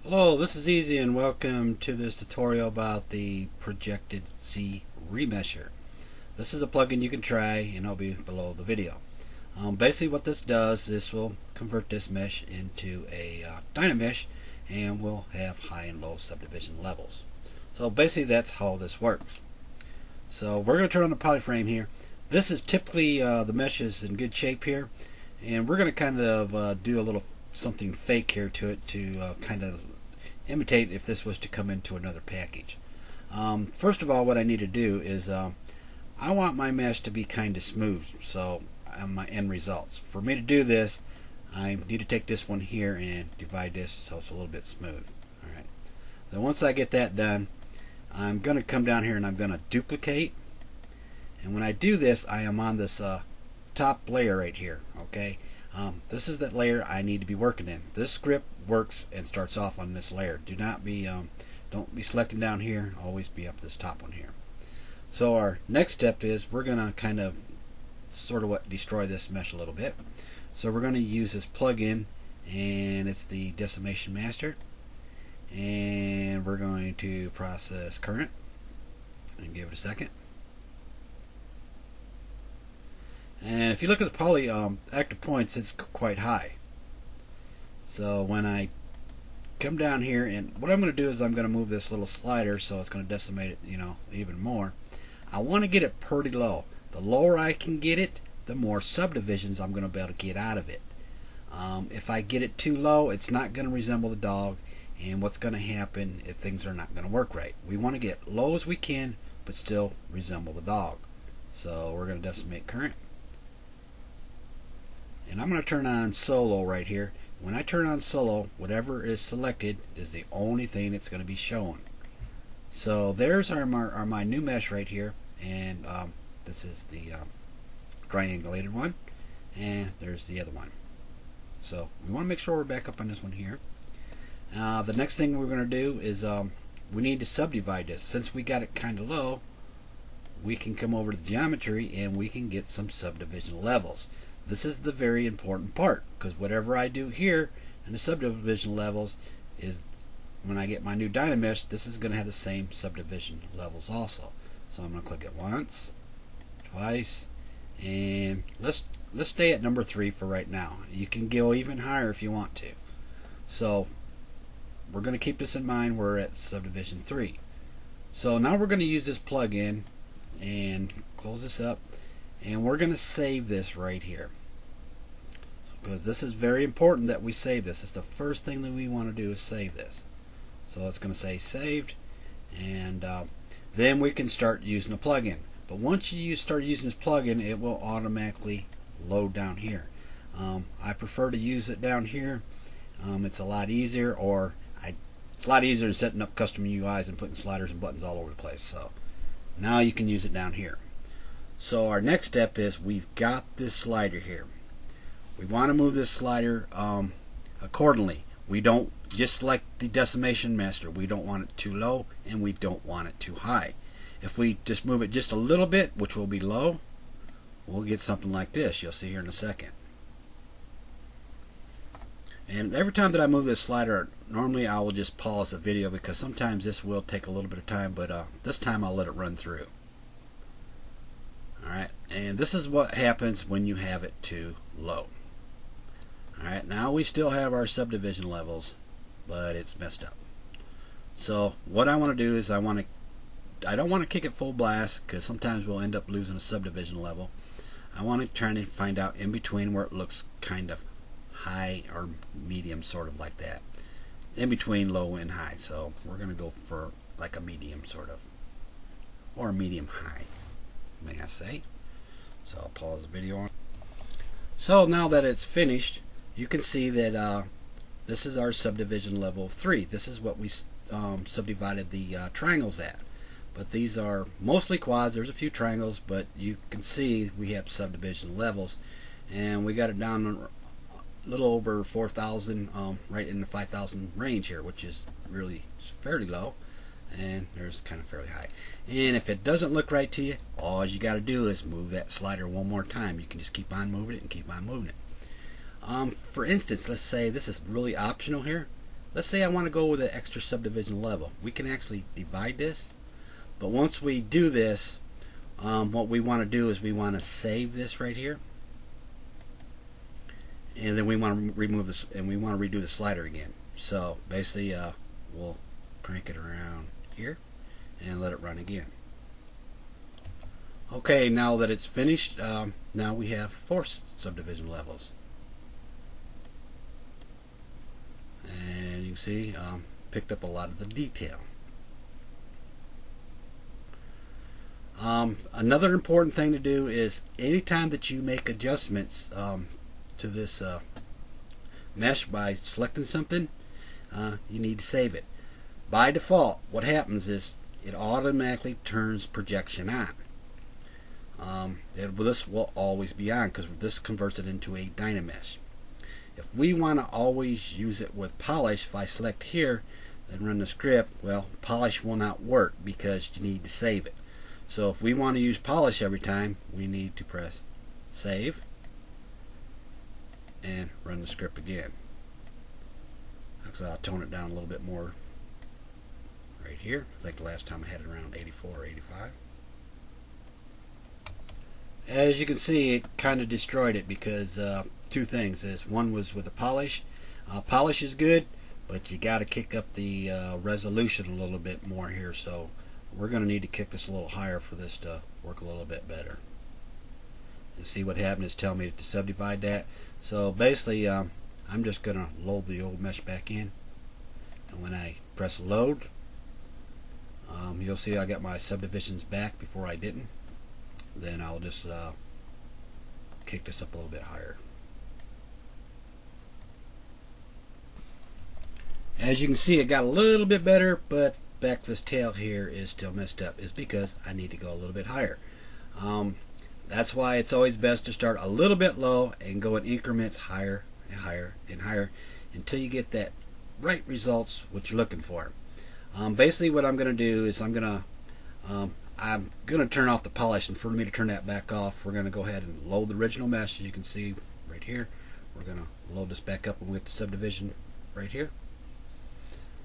Hello, this is Easy and welcome to this tutorial about the Projected Z Remesher. This is a plugin you can try and it'll be below the video. Basically what this does, this will convert this mesh into a Dynamesh and we'll have high and low subdivision levels. So basically that's how this works. So we're going to turn on the polyframe here. This is typically the mesh is in good shape here, and we're going to kind of do a little something fake here to it to kind of imitate if this was to come into another package. First of all, what I need to do is I want my mesh to be kind of smooth, so my end results. For me to do this, I need to take this one here and divide this so it's a little bit smooth. Alright. Then once I get that done, I'm going to come down here and I'm going to duplicate. And when I do this, I am on this top layer right here. Okay, this is that layer I need to be working in. This script works and starts off on this layer. Don't be selecting down here. Always be up this top one here. So our next step is we're going to kind of sort of destroy this mesh a little bit. So we're going to use this plugin, and it's the Decimation Master, and we're going to process current and give it a second. And if you look at the poly active points, it's quite high. So when I come down here, and what I'm going to do is I'm going to move this little slider so it's going to decimate it, even more. I want to get it pretty low. The lower I can get it, the more subdivisions I'm going to be able to get out of it. If I get it too low, it's not going to resemble the dog, and what's going to happen if things are not going to work right. We want to get low as we can, but still resemble the dog. So we're going to decimate current. And I'm going to turn on solo right here. When I turn on solo, whatever is selected is the only thing that's going to be shown. So there's my new mesh right here, and this is the triangulated one, and there's the other one. So we want to make sure we're back up on this one here. The next thing we're going to do is we need to subdivide this. Since we got it kind of low, we can come over to the geometry and we can get some subdivision levels. This is the very important part, because whatever I do here in the subdivision levels is when I get my new Dynamesh, this is going to have the same subdivision levels also. So I'm going to click it once, twice, and let's stay at number 3 for right now. You can go even higher if you want to. So we're going to keep this in mind. We're at subdivision 3. So now we're going to use this plugin and close this up, and we're going to save this right here, because this is very important that we save this. It's the first thing that we want to do is save this. So it's going to say saved, and then we can start using the plugin. But once you start using this plugin, it will automatically load down here. I prefer to use it down here. It's a lot easier, it's a lot easier than setting up custom UIs and putting sliders and buttons all over the place. So now you can use it down here. So our next step is we've got this slider here. We want to move this slider accordingly. We don't, just like the Decimation Master, we don't want it too low and we don't want it too high. If we just move it just a little bit, which will be low, we'll get something like this. You'll see here in a second. And every time that I move this slider, normally I will just pause the video, because sometimes this will take a little bit of time, but this time I'll let it run through. Alright, and this is what happens when you have it too low. Alright, now we still have our subdivision levels, but it's messed up. So what I want to do is I don't want to kick it full blast, because sometimes we'll end up losing a subdivision level. I want to try to find out in between where it looks kind of high or medium, sort of like that. In between low and high. So we're going to go for like a medium sort of, or medium high, may I say. So I'll pause the video on. So now that it's finished, you can see that this is our subdivision level 3. This is what we subdivided the triangles at. But these are mostly quads. There's a few triangles, but you can see we have subdivision levels, and we got it down a little over 4,000, right in the 5,000 range here, which is really fairly low, and there's kind of fairly high. And if it doesn't look right to you, all you got to do is move that slider one more time. You can just keep on moving it and keep on moving it. For instance, let's say this is really optional here. let's say I want to go with an extra subdivision level. We can actually divide this, but once we do this, what we want to do is we want to save this right here, and then we want to remove this, and we want to redo the slider again. So basically we'll crank it around here and let it run again. Okay, now that it's finished, now we have 4 subdivision levels. And you can see picked up a lot of the detail. Another important thing to do is anytime that you make adjustments to this mesh by selecting something, you need to save it. By default, what happens is it automatically turns projection on. This will always be on because this converts it into a Dynamesh. If we want to always use it with polish, if I select here and run the script, well, polish will not work because you need to save it. So if we want to use polish every time, we need to press save and run the script again. Actually, I'll tone it down a little bit more right here. I think the last time I had it around 84 or 85. As you can see, it kind of destroyed it because 2 things is, one was with the polish. Polish is good, but you got to kick up the resolution a little bit more here, so we're going to need to kick this a little higher for this to work a little bit better. You see what happened is tell me to subdivide that. So basically I'm just going to load the old mesh back in, and when I press load, you'll see I got my subdivisions back before I didn't. Then I'll just kick this up a little bit higher. As you can see, it got a little bit better, but back this tail here is still messed up. Is because I need to go a little bit higher. That's why it's always best to start a little bit low and go in increments higher and higher and higher until you get that right results what you're looking for. Basically what I'm going to do is I'm going to turn off the polish, and for me to turn that back off, we're going to go ahead and load the original mesh. As you can see right here, we're going to load this back up with the subdivision right here.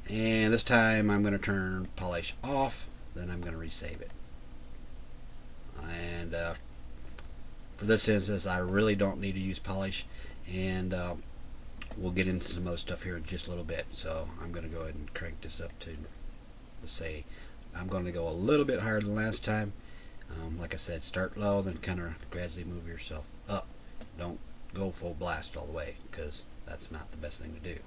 And this time I'm going to turn polish off, then I'm going to resave it. And for this instance, I really don't need to use polish, and we'll get into some other stuff here in just a little bit. So I'm going to go ahead and crank this up to, let's say, I'm going to go a little bit higher than last time. Like I said, start low, then kind of gradually move yourself up. Don't go full blast all the way, because that's not the best thing to do.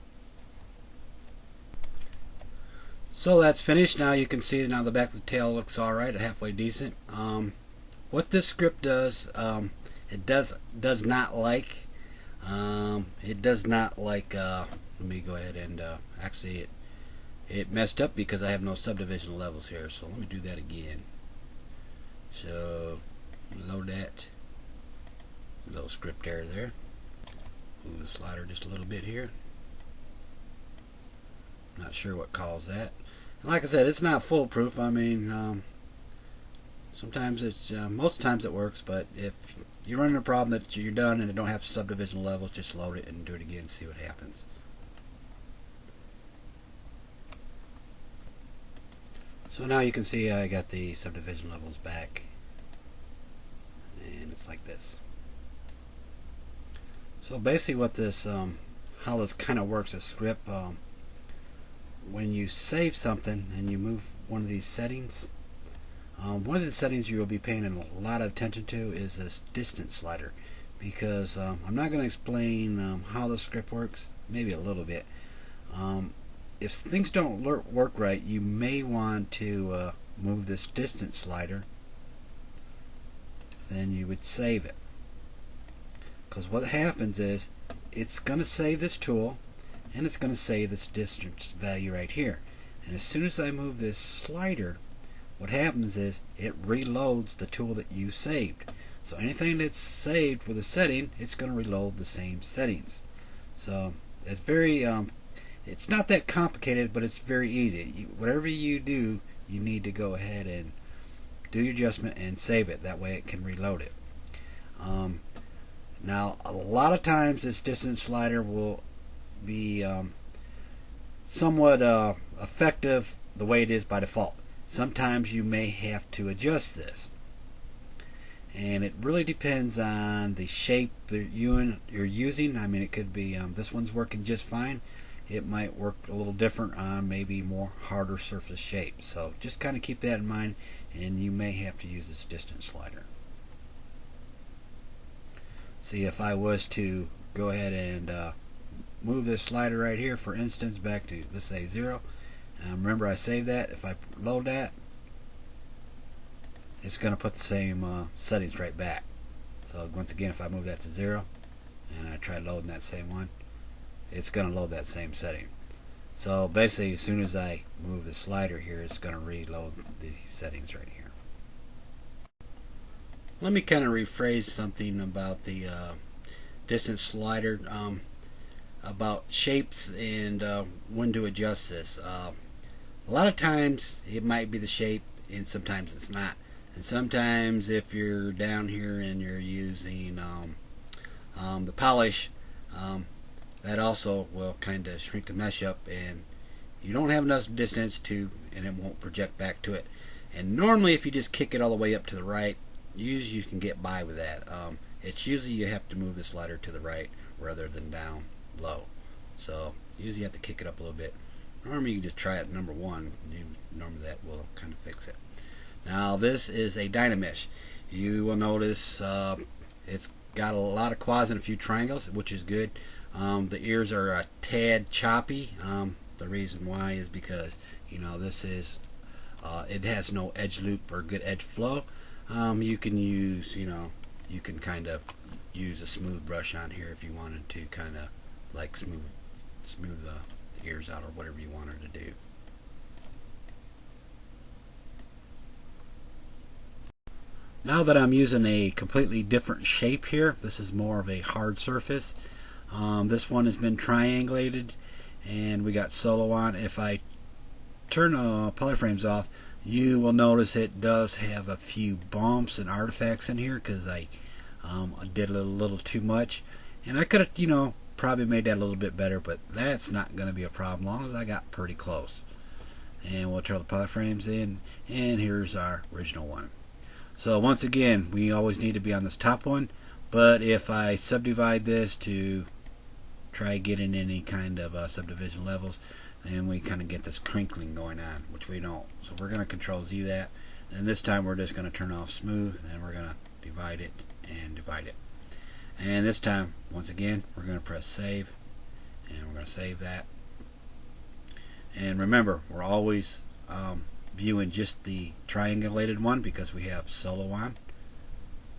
So that's finished. Now you can see now the back of the tail looks alright, halfway decent. What this script does, it does not like, let me go ahead and actually it messed up because I have no subdivision levels here, so let me do that again. So load that little script error there. Move the slider just a little bit here. Not sure what caused that. And like I said, it's not foolproof. I mean, sometimes it's most times it works, but if you're running a problem that you're done and it don't have subdivision levels, just load it and do it again and see what happens. So now you can see I got the subdivision levels back, and it's like this. So basically what this how this kind of works, a script, when you save something and you move one of these settings, one of the settings you will be paying a lot of attention to is this distance slider, because I'm not going to explain how the script works, maybe a little bit. If things don't work right, you may want to move this distance slider, then you would save it, because what happens is it's going to save this tool and it's going to save this distance value right here, and as soon as I move this slider, what happens is it reloads the tool that you saved. So anything that's saved with a setting, it's going to reload the same settings. So it's very it's not that complicated, but it's very easy. Whatever you do, you need to go ahead and do your adjustment and save it. That way it can reload it. Now a lot of times this distance slider will be somewhat effective the way it is by default. Sometimes you may have to adjust this, and it really depends on the shape that you're using. I mean, it could be this one's working just fine. It might work a little different on maybe more harder surface shape. So just kind of keep that in mind, and you may have to use this distance slider. See, if I was to go ahead and move this slider right here, for instance, back to, let's say, 0. Remember, I saved that. If I load that, it's going to put the same settings right back. So once again, if I move that to 0 and I try loading that same one, it's going to load that same setting. So basically, as soon as I move the slider here, it's going to reload these settings right here. Let me kind of rephrase something about the distance slider, about shapes and when to adjust this. A lot of times it might be the shape, and sometimes it's not. And sometimes if you're down here and you're using the polish, that also will kind of shrink the mesh up, and you don't have enough distance to, and it won't project back to it. And normally if you just kick it all the way up to the right, usually you can get by with that. It's usually you have to move the slider to the right rather than down low. So usually you have to kick it up a little bit. Normally you can just try it number 1. Normally that will kind of fix it. Now this is a Dynamesh. You will notice it's got a lot of quads and a few triangles, which is good. The ears are a tad choppy. The reason why is because, you know, this is it has no edge loop or good edge flow. You can use, you know, you can kind of use a smooth brush on here if you wanted to kind of like smooth the ears out, or whatever you wanted to do. Now that I'm using a completely different shape here, this is more of a hard surface. This one has been triangulated, and we got solo on. If I turn polyframes off, you will notice it does have a few bumps and artifacts in here because I did a little too much, and I could have, you know, probably made that a little bit better, but that's not going to be a problem as long as I got pretty close. And we'll turn the polyframes in, and here's our original one. So once again, we always need to be on this top one, but if I subdivide this to try getting any kind of subdivision levels, and we kind of get this crinkling going on, which we don't. So we're going to Control Z that, and this time we're just going to turn off smooth, and we're going to divide it and divide it. And this time, once again, we're going to press save, and we're going to save that. And remember, we're always viewing just the triangulated one because we have solo on.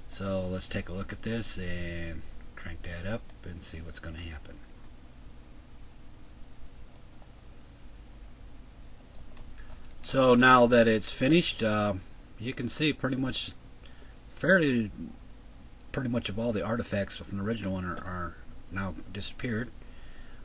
So let's take a look at this and crank that up and see what's going to happen. So now that it's finished, you can see pretty much of all the artifacts from the original one are now disappeared.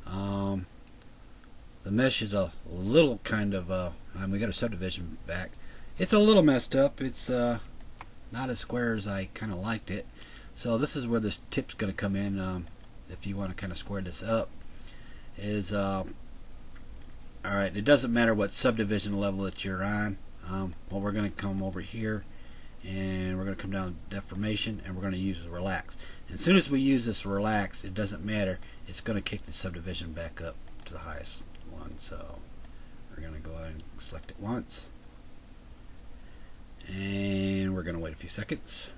The mesh is a little kind of we got a subdivision back. It's a little messed up. It's not as square as I kind of liked it. So this is where this tip's going to come in. If you want to kind of square this up, is alright, it doesn't matter what subdivision level that you're on. Well, we're going to come over here, and we're going to come down to deformation, and we're going to use the relax. And as soon as we use this relax, it doesn't matter. It's going to kick the subdivision back up to the highest one. So we're going to go ahead and select it once, and we're going to wait a few seconds.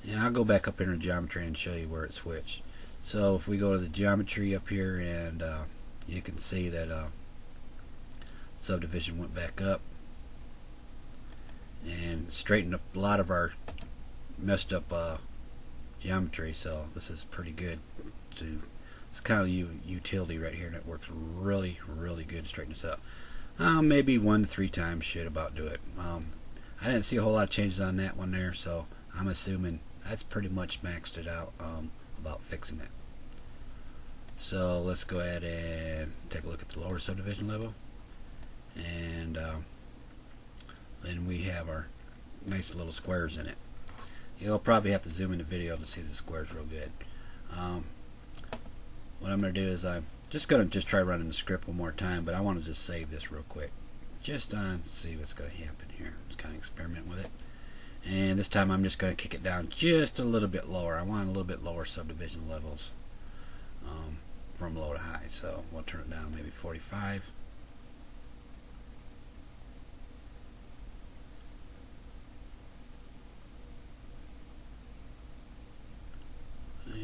And I'll go back up into geometry and show you where it switched. So if we go to the geometry up here, and you can see that subdivision went back up and straightened up a lot of our messed up geometry. So this is pretty good. It's kind of utility right here, and it works really good to straighten this up. Maybe 1 to 3 times should about do it. I didn't see a whole lot of changes on that one there, so I'm assuming that's pretty much maxed it out about fixing it. So let's go ahead and take a look at the lower subdivision level, and then we have our nice little squares in it. You'll probably have to zoom in the video to see the squares real good. What I'm going to do is I'm just gonna try running the script one more time, but I want to just save this real quick, just on see what's going to happen here. Just kind of experiment with it, and this time I'm just going to kick it down just a little bit lower. I want a little bit lower subdivision levels from low to high, so we'll turn it down maybe 45.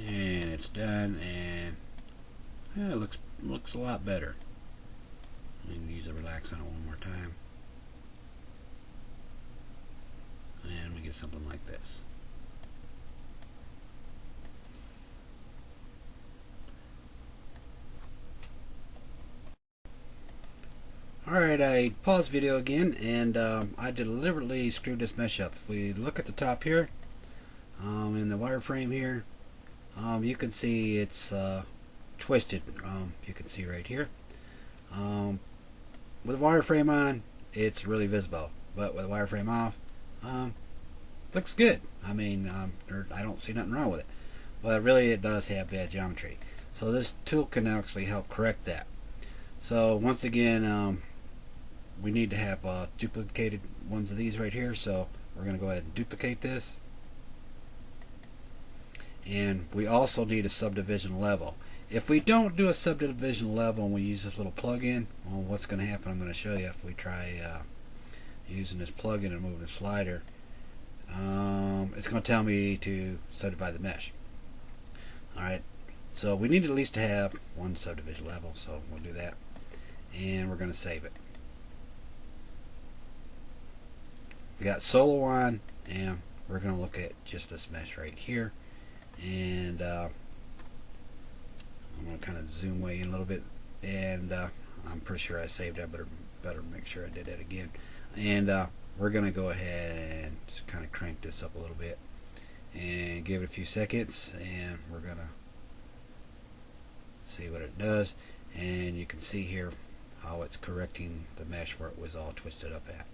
And it's done, and yeah, it looks a lot better. I'm going to use the relax on it one more time, and we get something like this. Alright, I paused video again, and I deliberately screwed this mesh up. If we look at the top here, in the wireframe here, you can see it's twisted. You can see right here. With the wireframe on, it's really visible, but with the wireframe off, looks good. I mean, I don't see nothing wrong with it, but really it does have bad geometry. So this tool can actually help correct that. So once again, we need to have duplicated ones of these right here, so we're going to go ahead and duplicate this. And we also need a subdivision level. If we don't do a subdivision level and we use this little plug-in, well, what's going to happen, I'm going to show you if we try using this plug-in and moving the slider. It's going to tell me to subdivide the mesh. Alright, so we need at least to have one subdivision level, so we'll do that. And we're going to save it. We got solo on, and we're going to look at just this mesh right here. And I'm going to kind of zoom way in a little bit, and I'm pretty sure I saved that, but better make sure I did that again. And we're going to go ahead and just kind of crank this up a little bit and give it a few seconds, and we're going to see what it does. And you can see here how it's correcting the mesh where it was all twisted up at.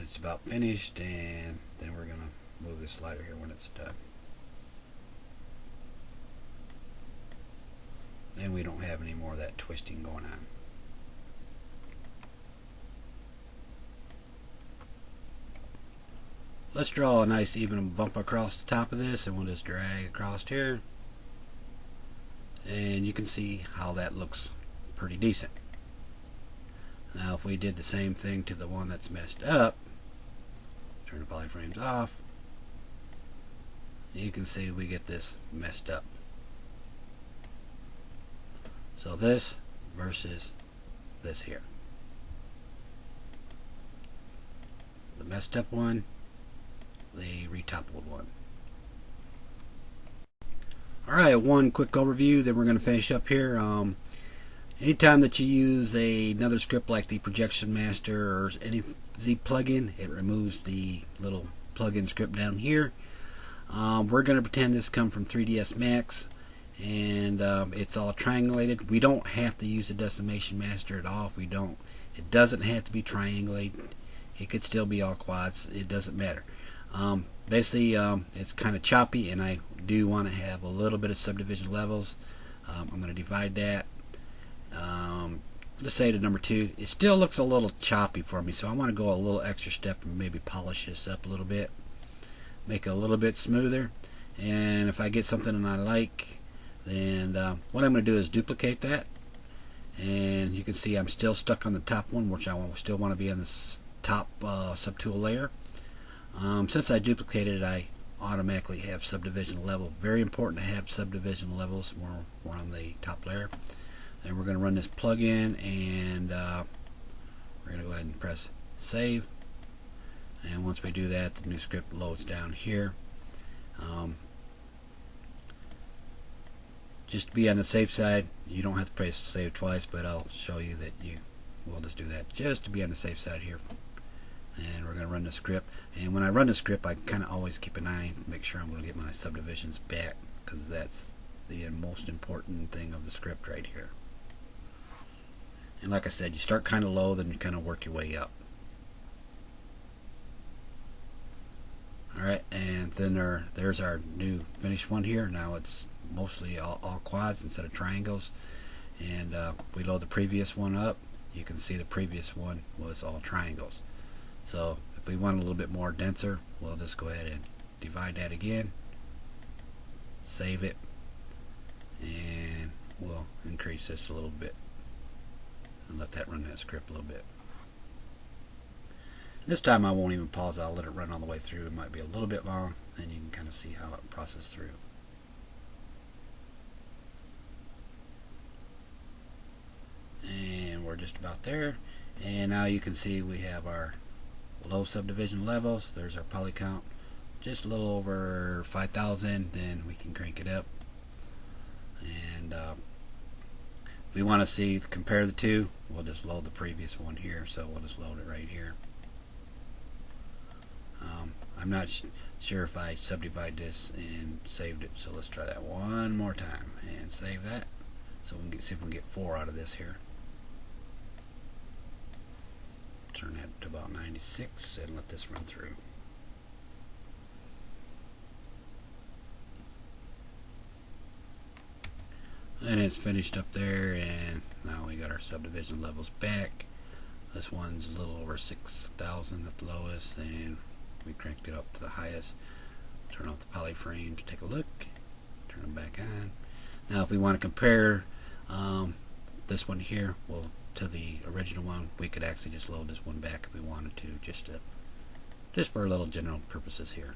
It's about finished, and then we're going to move the slider here when it's done. And we don't have any more of that twisting going on. Let's draw a nice even bump across the top of this, and we'll just drag across here. And you can see how that looks pretty decent. Now if we did the same thing to the one that's messed up, turn the polyframes off, you can see we get this messed up. So this versus this here. The messed up one, the retoppled one. Alright, one quick overview, then we're going to finish up here. Anytime that you use another script like the Projection Master or any Z plugin, it removes the little plugin script down here. We're going to pretend this comes from 3ds Max, and it's all triangulated. We don't have to use a Decimation Master at all. If we don't, it doesn't have to be triangulated. It could still be all quads. It doesn't matter. Basically, it's kind of choppy, and I do want to have a little bit of subdivision levels. I'm going to divide that. Let's say to number 2. It still looks a little choppy for me, so I want to go a little extra step and maybe polish this up a little bit, make it a little bit smoother. And if I get something that I like, then what I'm going to do is duplicate that. And you can see I'm still stuck on the top one, which I still want to be on this top subtool layer. Since I duplicated it, I automatically have subdivision level. Very important to have subdivision levels when we're on the top layer. Then we're going to run this plug-in, and we're going to go ahead and press save. And once we do that, the new script loads down here. Just to be on the safe side, you don't have to press save twice, but I'll show you that we'll just do that just to be on the safe side here. And we're going to run the script. And when I run the script, I kind of always keep an eye and make sure I'm going to get my subdivisions back, because that's the most important thing of the script right here. And like I said, you start kind of low, then you kind of work your way up. Alright, and then there's our new finished one here. Now it's mostly all quads instead of triangles. And we load the previous one up. You can see the previous one was all triangles. So if we want a little bit more denser, we'll just go ahead and divide that again, save it, and we'll increase this a little bit and let that run that script a little bit. This time I won't even pause. I'll let it run all the way through. It might be a little bit long, and you can kind of see how it processes through. And we're just about there. And now you can see we have our low subdivision levels. There's our poly count, just a little over 5,000. Then we can crank it up, and we want to compare the two. We'll just load the previous one here, so we'll just load it right here. I'm not sure if I subdivide this and saved it, so let's try that one more time and save that, so we can see if we can get 4 out of this here. Turn that to about 96 and let this run through. And it's finished up there, and now we got our subdivision levels back. This one's a little over 6,000 at the lowest, and we cranked it up to the highest. Turn off the poly frames, take a look, turn them back on. Now if we want to compare this one here to the original one, we could actually just load this one back if we wanted to, just for a little general purposes here.